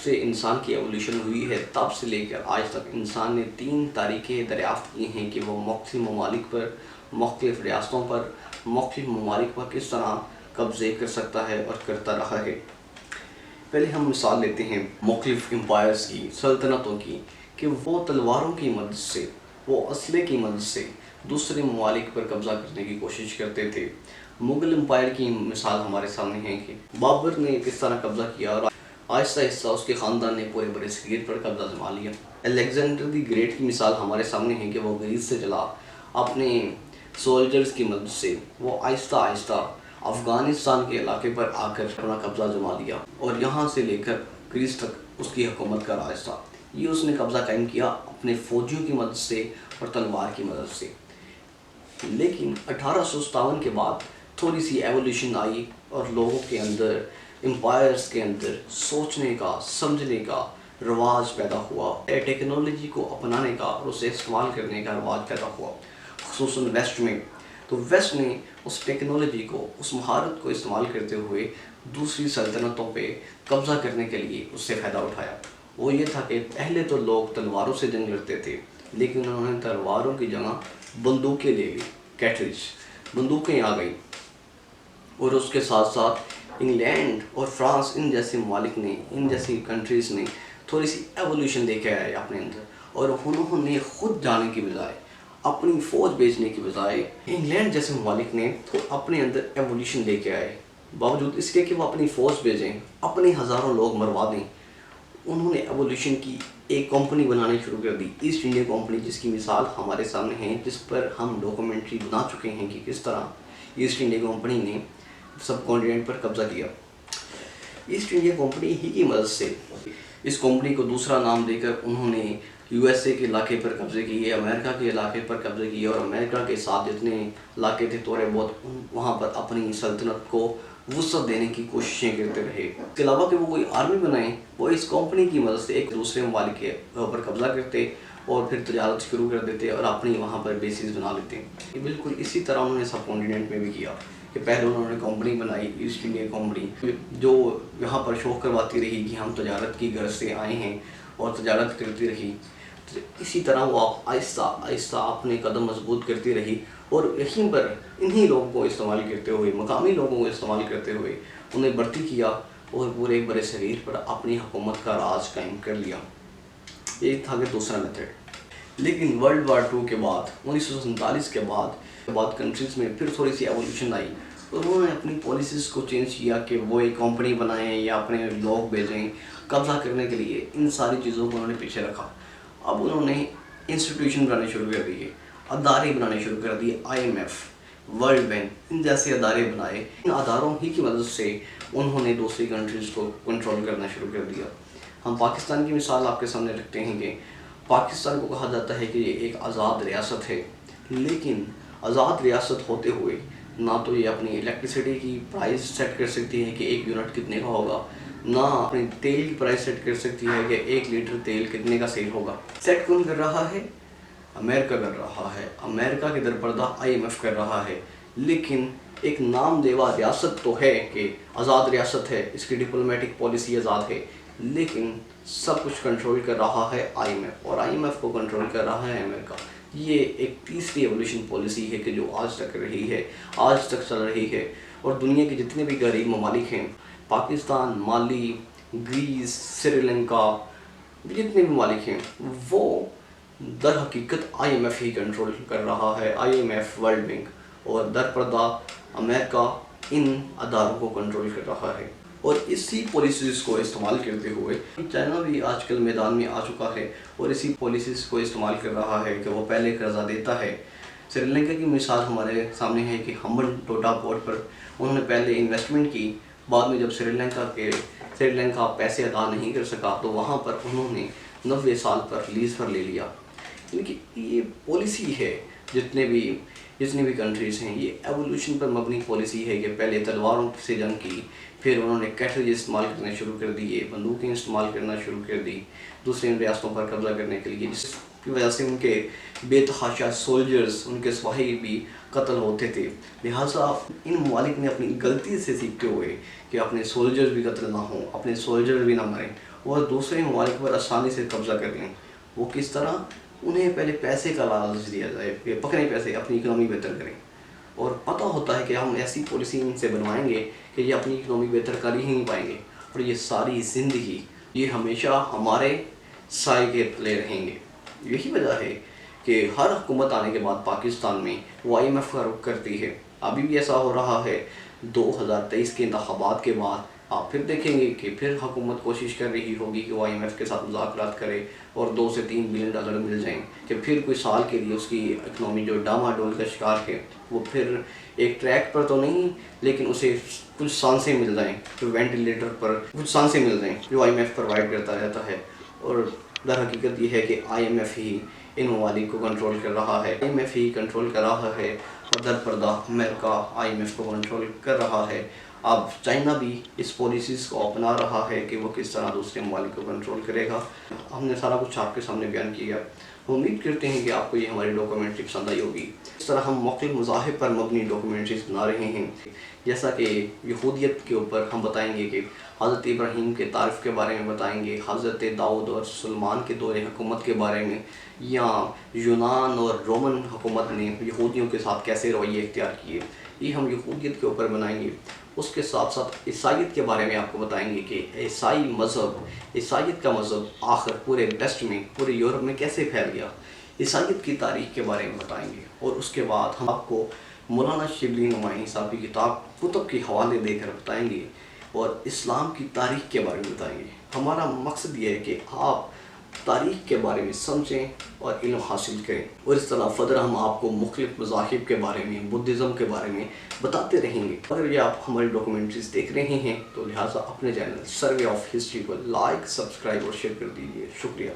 سے انسان کی ایولیوشن ہوئی ہے تب سے لے کر آج تک انسان نے 3 تاریخیں دریافت کی ہیں کہ وہ مختلف ممالک پر، مختلف ریاستوں پر، مختلف ممالک پر کس طرح قبضے کر سکتا ہے اور کرتا رہا ہے۔ پہلے ہم مثال لیتے ہیں مختلف امپائرز کی، سلطنتوں کی، کہ وہ تلواروں کی مدد سے، وہ اسلحے کی مدد سے دوسرے ممالک پر قبضہ کرنے کی کوشش کرتے تھے۔ مغل امپائر کی مثال ہمارے سامنے ہے کہ بابر نے کس طرح قبضہ کیا اور آہستہ آہستہ اس کے خاندان نے پورے بر صغیر پر قبضہ جما لیا۔ الیگزینڈر دی گریٹ کی مثال ہمارے سامنے ہے کہ وہ گریس سے چلا، اپنے سولجرز کی مدد سے وہ آہستہ آہستہ افغانستان کے علاقے پر آ کر اپنا قبضہ جما لیا اور یہاں سے لے کر گریس تک اس کی حکومت کا راج تھا۔ یہ اس نے قبضہ قائم کیا اپنے فوجیوں کی مدد سے اور تلوار کی مدد سے۔ لیکن 1857 کے بعد تھوڑی سی ایولیوشن آئی اور لوگوں کے اندر، امپائرز کے اندر سوچنے کا، سمجھنے کا رواج پیدا ہوا، ٹیکنالوجی کو اپنانے کا اور اسے استعمال کرنے کا رواج پیدا ہوا، خصوصاً ویسٹ میں۔ تو ویسٹ نے اس ٹیکنالوجی کو، اس مہارت کو استعمال کرتے ہوئے دوسری سلطنتوں پہ قبضہ کرنے کے لیے اس سے فائدہ اٹھایا۔ وہ یہ تھا کہ پہلے تو لوگ تلواروں سے جنگ لڑتے تھے، لیکن انہوں نے تلواروں کی جگہ بندوقیں لے لی، کیٹریج بندوقیں آ گئیں، اور اس کے ساتھ ساتھ انگلینڈ اور فرانس، ان جیسے ممالک نے، ان جیسی کنٹریز نے تھوڑی سی ایولیوشن لے کے آئے اپنے اندر، اور انہوں نے خود جانے کی بجائے، اپنی فوج بھیجنے کی بجائے، انگلینڈ جیسے ممالک نے اپنے اندر ایولیوشن لے کے آئے۔ باوجود اس کے کہ وہ اپنی فوج بھیجیں، اپنے ہزاروں لوگ مروا دیں، انہوں نے ایولیوشن کی ایک کمپنی بنانی شروع کر دی، ایسٹ انڈیا کمپنی، جس کی مثال ہمارے سامنے ہے، جس پر ہم ڈاکومنٹری بنا چکے ہیں کہ کس طرح ایسٹ انڈیا کمپنی نے سب کانٹیننٹ پر قبضہ کیا۔ ایسٹ انڈیا کمپنی ہی کی مدد سے اس کمپنی کو دوسرا نام دے کر انہوں نے یو ایس اے کے علاقے پر قبضے کیے، امریکہ کے علاقے پر قبضے کیے، اور امریکہ کے ساتھ جتنے علاقے تھے تھوڑے بہت وہاں پر اپنی سلطنت کو وسعت دینے کی کوششیں کرتے رہے۔ اس کے علاوہ کہ وہ کوئی آرمی بنائیں، وہ اس کمپنی کی مدد سے ایک دوسرے ممالک کے اوپر قبضہ کرتے اور پھر تجارت شروع کر دیتے اور اپنی وہاں پر بیسز بنا لیتے۔ بالکل اسی طرح انہوں نے سب کانٹیننٹ میں بھی کیا کہ پہلے انہوں نے کمپنی بنائی، ایسٹ انڈیا کمپنی، جو یہاں پر شو کرواتی رہی کہ ہم تجارت کی غرض سے آئے ہیں اور تجارت کرتی رہی۔ اسی طرح وہ آہستہ آہستہ اپنے قدم مضبوط کرتی رہی اور یہیں پر انہی لوگوں کو استعمال کرتے ہوئے، مقامی لوگوں کو استعمال کرتے ہوئے انہیں بھرتی کیا اور پورے بر صغیر پر اپنی حکومت کا راج قائم کر لیا۔ یہ تھا کہ دوسرا میتھڈ۔ لیکن ورلڈ وار 2 کے بعد، 1947 کے بعد کنٹریز میں پھر تھوڑی سی ایولیوشن آئی، اور انہوں نے اپنی پالیسیز کو چینج کیا کہ وہ ایک کمپنی بنائیں یا اپنے لوگ بھیجیں قبضہ کرنے کے لیے۔ ان ساری چیزوں کو انہوں نے پیچھے رکھا۔ اب انہوں نے انسٹیٹیوشن بنانے شروع کر دیے، ادارے بنانے شروع کر دیے، IMF، ورلڈ بینک، ان جیسے ادارے بنائے۔ ان اداروں ہی کی مدد سے انہوں نے دوسری کنٹریز کو کنٹرول کرنا شروع کر دیا۔ ہم پاکستان کی مثال آپ کے سامنے رکھتے ہیں کہ پاکستان کو کہا جاتا ہے کہ یہ ایک آزاد ریاست ہے، لیکن آزاد ریاست ہوتے ہوئے نہ تو یہ اپنی الیکٹریسٹی کی پرائز سیٹ کر سکتی ہے کہ 1 یونٹ کتنے کا ہوگا، نہ اپنی تیل کی پرائز سیٹ کر سکتی ہے کہ 1 لیٹر تیل کتنے کا سیل ہوگا۔ سیٹ کون کر رہا ہے؟ امریکہ کر رہا ہے۔ امریکہ کے درپردہ IMF کر رہا ہے، لیکن ایک نام دیوا ریاست تو ہے کہ آزاد ریاست ہے، اس کی ڈپلومیٹک پالیسی آزاد ہے، لیکن سب کچھ کنٹرول کر رہا ہے IMF، اور IMF کو کنٹرول کر رہا ہے امریکہ۔ یہ ایک تیسری ایولیوشن پالیسی ہے کہ جو آج تک رہی ہے، آج تک چل رہی ہے، اور دنیا کے جتنے بھی غریب ممالک ہیں، پاکستان، مالی، گریس، سری لنکا، جتنے بھی ممالک ہیں، وہ در حقیقت IMF ہی کنٹرول کر رہا ہے، IMF، ورلڈ بینک، اور در پردہ امریکہ ان اداروں کو کنٹرول کر رہا ہے۔ اور اسی پالیسیز کو استعمال کرتے ہوئے چائنا بھی آج کل میدان میں آ چکا ہے اور اسی پالیسیز کو استعمال کر رہا ہے کہ وہ پہلے قرضہ دیتا ہے۔ سری لنکا کی مثال ہمارے سامنے ہے کہ ہمبن ٹوٹا پورٹ پر انہوں نے پہلے انویسٹمنٹ کی، بعد میں جب سری لنکا پیسے ادا نہیں کر سکا تو وہاں پر انہوں نے 90 سال پر لیز پر لے لیا۔ کیونکہ یہ پالیسی ہے، جتنے بھی کنٹریز ہیں، یہ ایولیوشن پر مبنی پالیسی ہے کہ پہلے تلواروں سے جنگ کی، پھر انہوں نے کیٹریج استعمال کرنے شروع کر دیے، بندوقیں استعمال کرنا شروع کر دی دوسرے ریاستوں پر قبضہ کرنے کے لیے، جس کی وجہ سے ان کے بے تحاشا سولجرز، ان کے سپاہی بھی قتل ہوتے تھے۔ لہٰذا ان ممالک نے اپنی غلطی سے سیکھتے ہوئے کہ اپنے سولجرز بھی قتل نہ ہوں، اپنے سولجرز بھی نہ مریں، اور دوسرے ممالک پر آسانی سے قبضہ کر لیں۔ وہ کس طرح؟ انہیں پہلے پیسے کا لالچ دیا جائے کہ پکڑیں پیسے، اپنی اکنامی بہتر کریں، اور پتہ ہوتا ہے کہ ہم ایسی پالیسی ان سے بنوائیں گے کہ یہ اپنی اکنامی بہتر کر ہی نہیں پائیں گے، اور یہ ساری زندگی یہ ہمیشہ ہمارے سائے کے تلے رہیں گے۔ یہی وجہ ہے کہ ہر حکومت آنے کے بعد پاکستان میں وہ IMF کا رخ کرتی ہے۔ ابھی بھی ایسا ہو رہا ہے۔ 2023 کے انتخابات کے بعد آپ پھر دیکھیں گے کہ پھر حکومت کوشش کر رہی ہوگی کہ وہ IMF کے ساتھ مذاکرات کرے اور 2 سے 3 بلین ڈالر مل جائیں، کہ پھر کوئی سال کے لیے اس کی اکنامی جو ڈاما ڈول کا شکار ہے وہ پھر ایک ٹریک پر تو نہیں لیکن اسے کچھ سانسیں مل جائیں، جو وینٹیلیٹر پر کچھ سانسیں مل جائیں جو IMF پرووائڈ کرتا رہتا ہے۔ اور در حقیقت یہ ہے کہ IMF ہی ان ممالک کو کنٹرول کر رہا ہے، IMF ہی کنٹرول کر رہا ہے، اور در پردہ امریکہ IMF کو کنٹرول کر رہا ہے۔ اب چائنا بھی اس پالیسیز کو اپنا رہا ہے کہ وہ کس طرح دوسرے ممالک کو کنٹرول کرے گا۔ ہم نے سارا کچھ آپ کے سامنے بیان کیا۔ امید کرتے ہیں کہ آپ کو یہ ہماری ڈاکومنٹری پسند آئی ہوگی۔ اس طرح ہم مختلف مذاہب پر مبنی ڈاکومنٹریز بنا رہے ہیں، جیسا کہ یہودیت کے اوپر ہم بتائیں گے کہ حضرت ابراہیم کے تعارف کے بارے میں بتائیں گے، حضرت داؤد اور سلمان کے دور حکومت کے بارے میں، یا یونان اور رومن حکومت نے یہودیوں کے ساتھ کیسے رویے اختیار کیے، یہ ہم یہودیت کے اوپر بنائیں گے۔ اس کے ساتھ ساتھ عیسائیت کے بارے میں آپ کو بتائیں گے کہ عیسائیت کا مذہب آخر پورے ویسٹ میں، پورے یورپ میں کیسے پھیل گیا، عیسائیت کی تاریخ کے بارے میں بتائیں گے۔ اور اس کے بعد ہم آپ کو مولانا شبلی نعمانی صاحب کی کتب کے حوالے دے کر بتائیں گے، اور اسلام کی تاریخ کے بارے میں بتائیں گے۔ ہمارا مقصد یہ ہے کہ آپ تاریخ کے بارے میں سمجھیں اور علم حاصل کریں، اور اس طرح فدر ہم آپ کو مختلف مذاہب کے بارے میں، بدھزم کے بارے میں بتاتے رہیں گے۔ اگر یہ آپ ہماری ڈاکومنٹریز دیکھ رہے ہیں تو لہٰذا اپنے چینل سروے آف ہسٹری کو لائک، سبسکرائب اور شیئر کر دیجیے۔ شکریہ۔